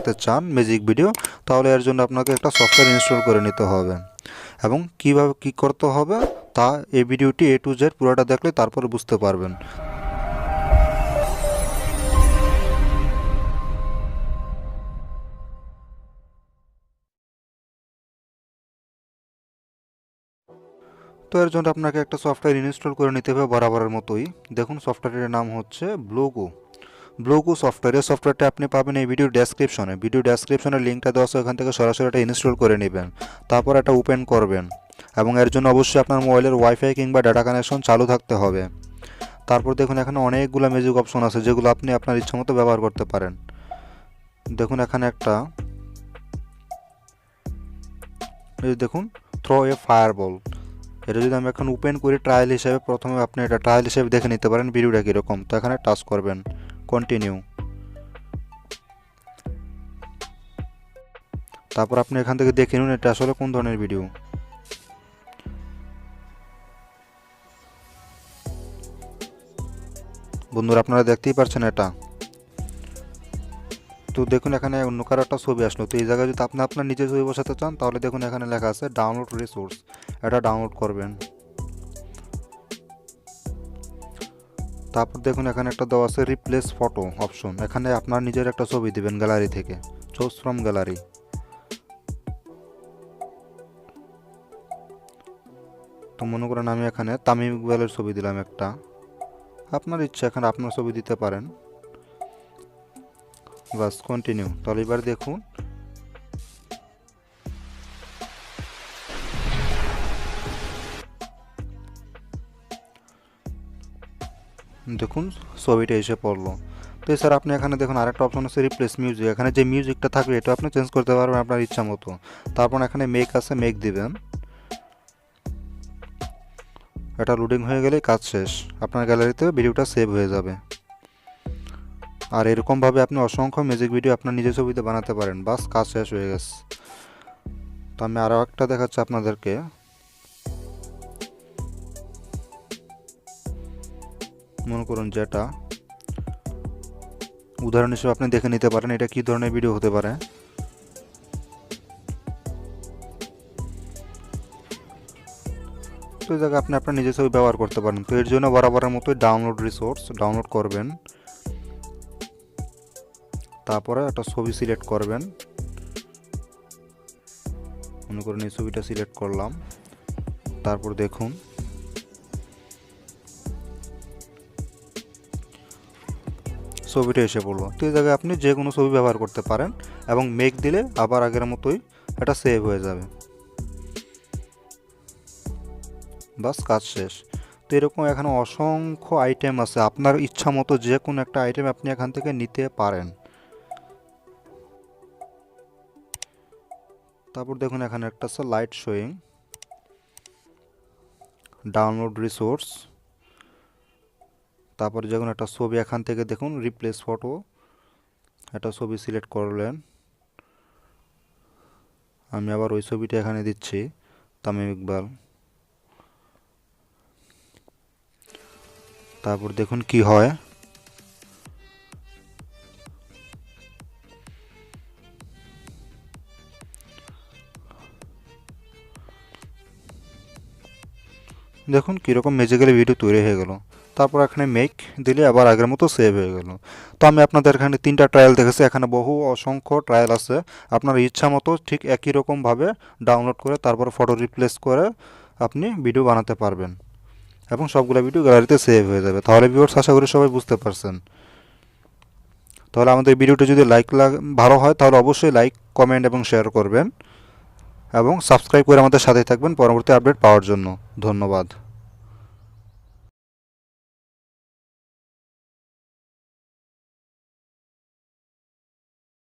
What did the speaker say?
বানাতে চান magic video, তাহলে এর জন্য আপনাকে একটা সফটওয়্যার ইনস্টল করে নিতে হবে এবং কিভাবে কি করতে হবে তা এই ভিডিওটি A to Z পুরোটা দেখলে তারপরে বুঝতে পারবেন। তো এর জন্য আপনাকে একটা সফটওয়্যার ইনস্টল করে নিতে হবে বরাবরের মতোই। দেখুন সফটওয়্যারের নাম হচ্ছে বিউগো সফটওয়্যার। এই সফটওয়্যারটা আপনি পাবেন এই ভিডিও ডেসক্রিপশনে লিঙ্কটা দেওয়া আছে, ওখান থেকে সরাসরি এটা ইনস্টল করে নেবেন, তারপর এটা ওপেন করবেন এবং এর জন্য অবশ্যই আপনার মোবাইলের ওয়াইফাই কিংবা ডাটা কানেকশন চালু থাকতে হবে। তারপর দেখুন এখানে অনেকগুলো ম্যাজিক অপশন আছে যেগুলো আপনি আপনার ইচ্ছা মতো ব্যবহার করতে পারেন। দেখুন এখানে একটা এই দেখুন থ্রো এ ফায়ারবল, এটা যদি আমি এখন ওপেন করি ট্রায়াল হিসেবে, প্রথমে আপনি এটা ট্রায়াল হিসেবে দেখে নিতে পারেন ভিডিওটা কীরকম। তো এখানে টাচ করবেন কন্টিনিউ, তারপর আপনি এখান থেকে দেখে নিন এটা আসলে কোন ধরনের ভিডিও। বন্ধুরা আপনারা দেখতেই পাচ্ছেন এটা। তো দেখুন এখানে অন্য কারো একটা ছবি আসলো, তো এই জায়গায় যদি আপনি আপনার নিজের ছবি বসাতে চান তাহলে দেখুন এখানে লেখা আছে ডাউনলোড রিসোর্স, এটা ডাউনলোড করবেন। তারপর দেখুন এখানে একটা দেওয়া আছে রিপ্লেস ফটো অপশন, এখানে আপনার নিজের একটা ছবি দিবেন গ্যালারি থেকে, চুজ ফ্রম গ্যালারি। তো মনে করেন আমি এখানে তামিম ইকবালের ছবি দিলাম একটা, আপনার ইচ্ছা এখানে আপনার ছবি দিতে পারেন, বাস কন্টিনিউ। তাহলে এবার দেখুন ছবিটা এসে পড়লো। তো এছাড়া আপনি এখানে দেখুন আরেকটা অপশন আছে রিপ্লেস মিউজিক, এখানে যে মিউজিকটা থাকবে এটা আপনি চেঞ্জ করতে পারবেন আপনার ইচ্ছা মতো। তারপর এখানে মেক আছে, মেক দিবেন, এটা লোডিং হয়ে গেলে কাজ শেষ, আপনার গ্যালারিতে ভিডিওটা সেভ হয়ে যাবে। আর এরকমভাবে আপনি অসংখ্য মিউজিক ভিডিও আপনার নিজের ছবিতে বানাতে পারেন, বাস কাজ শেষ হয়ে গেছে। তো আমি আরও একটা দেখাচ্ছি আপনাদেরকে, মনে করুন যেটা উদাহরণ হিসেবে আপনি দেখে নিতে পারেন এটা কী ধরনের ভিডিও হতে পারে। তো এই জায়গায় আপনি আপনার নিজের ছবি ব্যবহার করতে পারেন। তো এর জন্য বরাবরের মতোই ডাউনলোড রিসোর্স ডাউনলোড করবেন, তারপরে একটা ছবি সিলেক্ট করবেন, মনে করেন এই ছবিটা সিলেক্ট করলাম, তারপর দেখুন ছবিটা এসে পড়লো। তো এই জায়গায় আপনি যে কোনো ছবি ব্যবহার করতে পারেন এবং মেক দিলে আবার আগের মতোই এটা সেভ হয়ে যাবে, বাস কাজ শেষ। তো এরকম এখানে অসংখ্য আইটেম আছে, আপনার ইচ্ছা মতো যে কোনো একটা আইটেম আপনি এখান থেকে নিতে পারেন। তারপর দেখুন এখানে একটা আছে লাইট শোয়িং, ডাউনলোড রিসোর্স, তারপর যখন একটা ছবি এখান থেকে দেখুন রিপ্লেস ফটো, একটা ছবি সিলেক্ট করলেন, আমি আবার ওই ছবিটা এখানে দিচ্ছি তামিম ইকবাল, তারপর দেখুন কি হয়। দেখুন কীরকম ম্যাজিক্যালি ভিডিও তৈরি হয়ে গেল। তারপর এখানে মেক দিলে আবার আগের মতো সেভ হয়ে গেল। তো আমি আপনাদের এখানে 3টা ট্রায়াল দেখেছি, এখানে অসংখ্য ট্রায়াল আছে, আপনার ইচ্ছা মতো ঠিক একই রকমভাবে ডাউনলোড করে তারপর ফটো রিপ্লেস করে আপনি ভিডিও বানাতে পারবেন এবং সবগুলো ভিডিও গ্যালারিতে সেভ হয়ে যাবে। তাহলে ভিউয়ার্স আশা করি সবাই বুঝতে পারছেন। তাহলে আমাদের ভিডিওটি যদি ভালো হয় তাহলে অবশ্যই লাইক, কমেন্ট এবং শেয়ার করবেন এবং সাবস্ক্রাইব করে আমাদের সাথেই থাকবেন পরবর্তী আপডেট পাওয়ার জন্য। ধন্যবাদ।